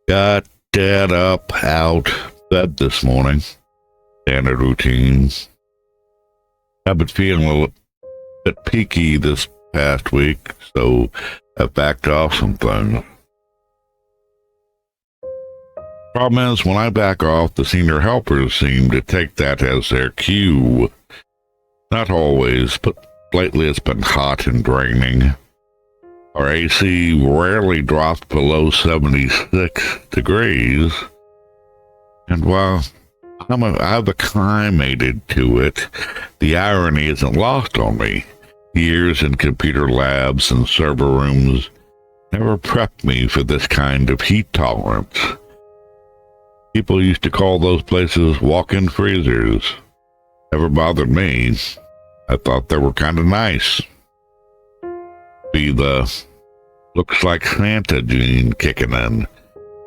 Got Dad up, out, bed this morning. Standard routine. I've been feeling a little bit peaky this past week, so I've backed off some things. Problem is, when I back off, the senior helpers seem to take that as their cue. Not always, but lately it's been hot and draining. Our AC rarely drops below 76 degrees, and while I've acclimated to it, the irony isn't lost on me. Years in computer labs and server rooms never prepped me for this kind of heat tolerance. People used to call those places walk-in freezers. Never bothered me. I thought they were kind of nice. Be the looks like Santa gene kicking in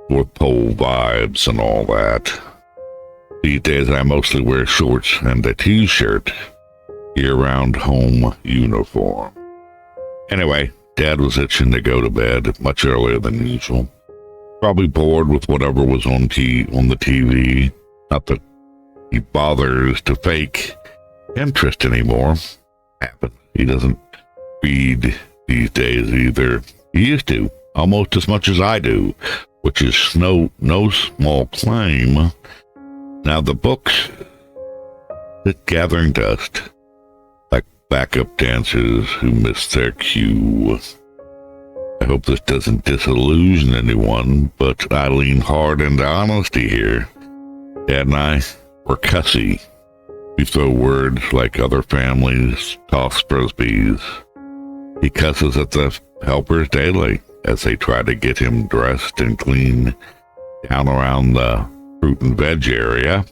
with pole vibes and all that. These days I mostly wear shorts and a t-shirt, year-round home uniform. Anyway, Dad was itching to go to bed much earlier than usual. Probably bored with whatever was on the TV. Not that he bothers to fake interest anymore. He doesn't read these days either. He used to, almost as much as I do, which is no small claim. Now the books sit gathering dust, like backup dancers who missed their cue. I hope this doesn't disillusion anyone, but I lean hard into honesty here. Dad and I were cussy. We throw words like other families toss frisbees. He cusses at the helpers daily as they try to get him dressed and clean down around the fruit and veg area,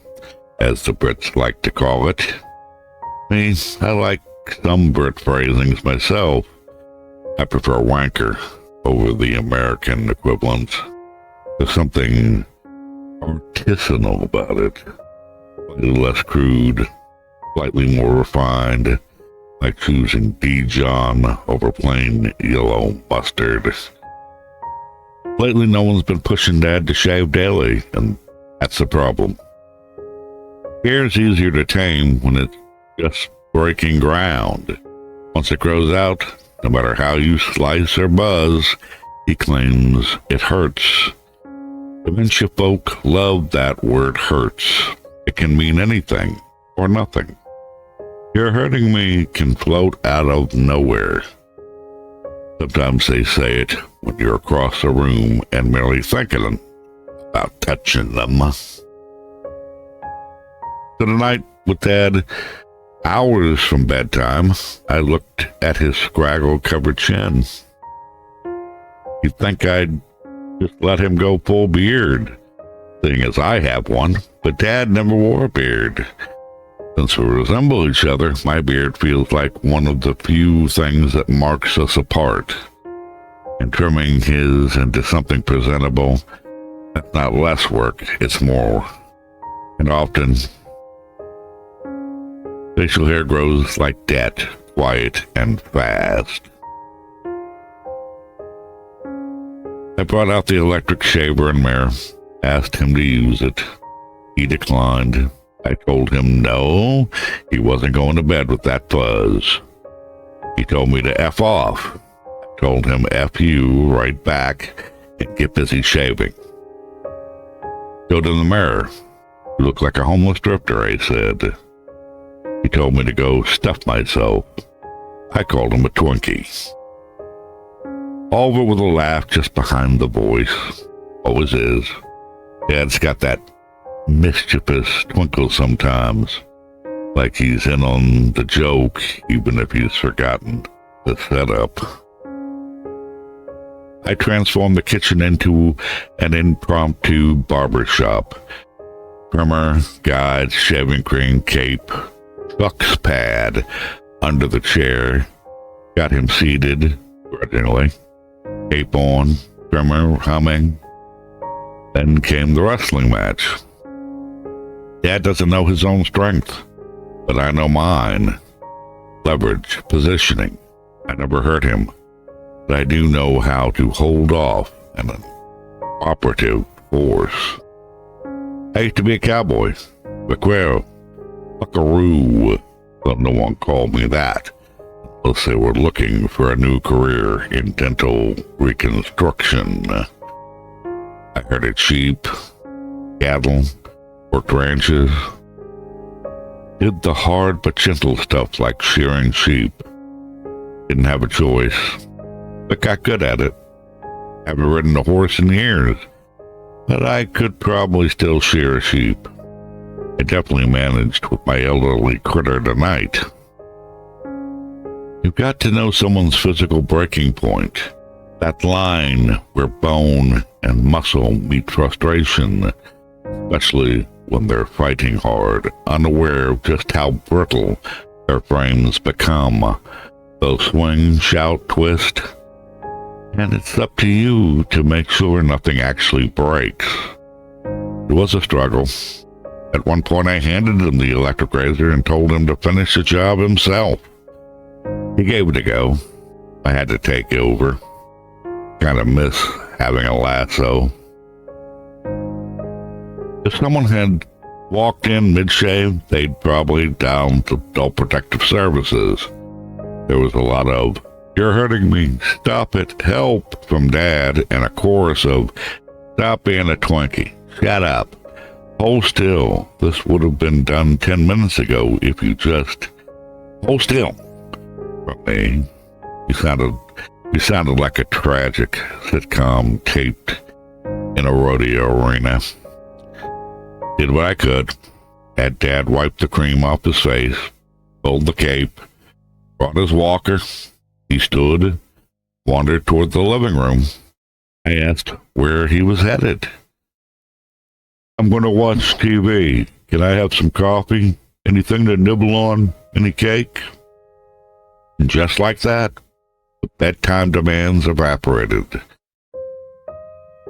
as the Brits like to call it. I like some Brit phrasings myself. I prefer wanker over the American equivalent. There's something artisanal about it, slightly less crude, slightly more refined, like choosing Dijon over plain yellow mustard. Lately, no one's been pushing Dad to shave daily, and that's the problem. Hair's easier to tame when it's just breaking ground. Once it grows out, no matter how you slice or buzz, he claims it hurts. Dementia folk love that word hurts. It can mean anything or nothing. You're hurting me can float out of nowhere. Sometimes they say it when you're across the room and merely thinking about touching them. So tonight with Dad, hours from bedtime, I looked at his scraggle-covered chin. You'd think I'd just let him go full beard, seeing as I have one, but Dad never wore a beard. Since we resemble each other, my beard feels like one of the few things that marks us apart. And trimming his into something presentable, that's not less work, it's more. And often, facial hair grows like debt, quiet and fast. I brought out the electric shaver and mirror, asked him to use it. He declined. I told him no, he wasn't going to bed with that fuzz. He told me to F off. I told him F you right back and get busy shaving. Go to the mirror. You look like a homeless drifter, I said. He told me to go stuff myself. I called him a Twinkie. All of it with a laugh just behind the voice. Always is. Dad's got that mischievous twinkle sometimes, like he's in on the joke, even if he's forgotten the setup. I transformed the kitchen into an impromptu barber shop. Trimmer, guide, shaving cream, cape, Chuck's pad under the chair. Got him seated, grudgingly. Cape on, trimmer humming. Then came the wrestling match. Dad doesn't know his own strength, but I know mine. Leverage, positioning. I never hurt him, but I do know how to hold off in an operative force. I used to be a cowboy, vaquero, buckaroo, though no one called me that, unless they were looking for a new career in dental reconstruction. I herded sheep, cattle, worked ranches, did the hard but gentle stuff like shearing sheep. Didn't have a choice, but got good at it. Haven't ridden a horse in years, but I could probably still shear a sheep. I definitely managed with my elderly critter tonight. You've got to know someone's physical breaking point, that line where bone and muscle meet frustration, especially when they're fighting hard, unaware of just how brittle their frames become. They'll swing, shout, twist, and it's up to you to make sure nothing actually breaks. It was a struggle. At one point I handed him the electric razor and told him to finish the job himself. He gave it a go. I had to take over. Kind of miss having a lasso. If someone had walked in mid-shave, they'd probably dial to Adult Protective Services. There was a lot of, "You're hurting me, stop it, help," from Dad, and a chorus of, "Stop being a Twinkie, shut up, hold still, this would have been done 10 minutes ago if you just hold still." From me, you sounded like a tragic sitcom taped in a rodeo arena. Did what I could. Had Dad wipe the cream off his face, pulled the cape, brought his walker. He stood, wandered toward the living room. I asked where he was headed. "I'm going to watch TV. Can I have some coffee? Anything to nibble on? Any cake?" And just like that, the bedtime demands evaporated.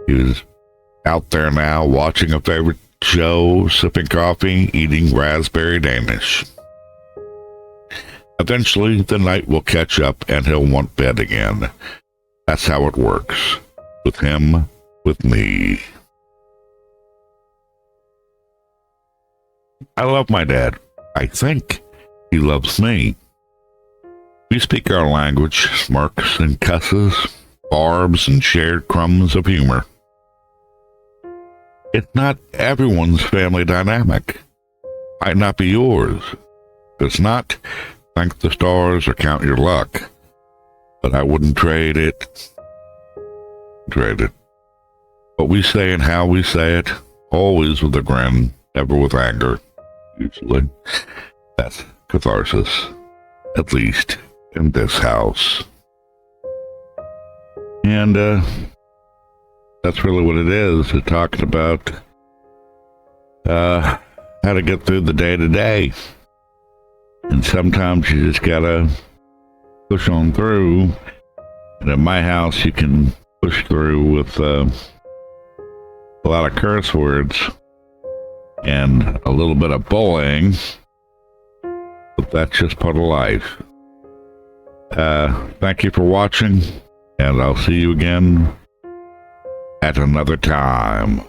He was out there now watching a favorite show, sipping coffee, eating Raspberry Danish. Eventually, the night will catch up and he'll want bed again. That's how it works. With him, with me. I love my dad. I think he loves me. We speak our language, smirks and cusses, barbs and shared crumbs of humor. It's not everyone's family dynamic. Might not be yours. If it's not, thank the stars or count your luck. But I wouldn't trade it. What we say and how we say it, always with a grin, never with anger, usually. That's catharsis, at least in this house. And that's really what it is. It's talking about how to get through the day to day. And sometimes you just gotta push on through. And in my house, you can push through with a lot of curse words and a little bit of bullying. But that's just part of life. Thank you for watching, and I'll see you again at another time.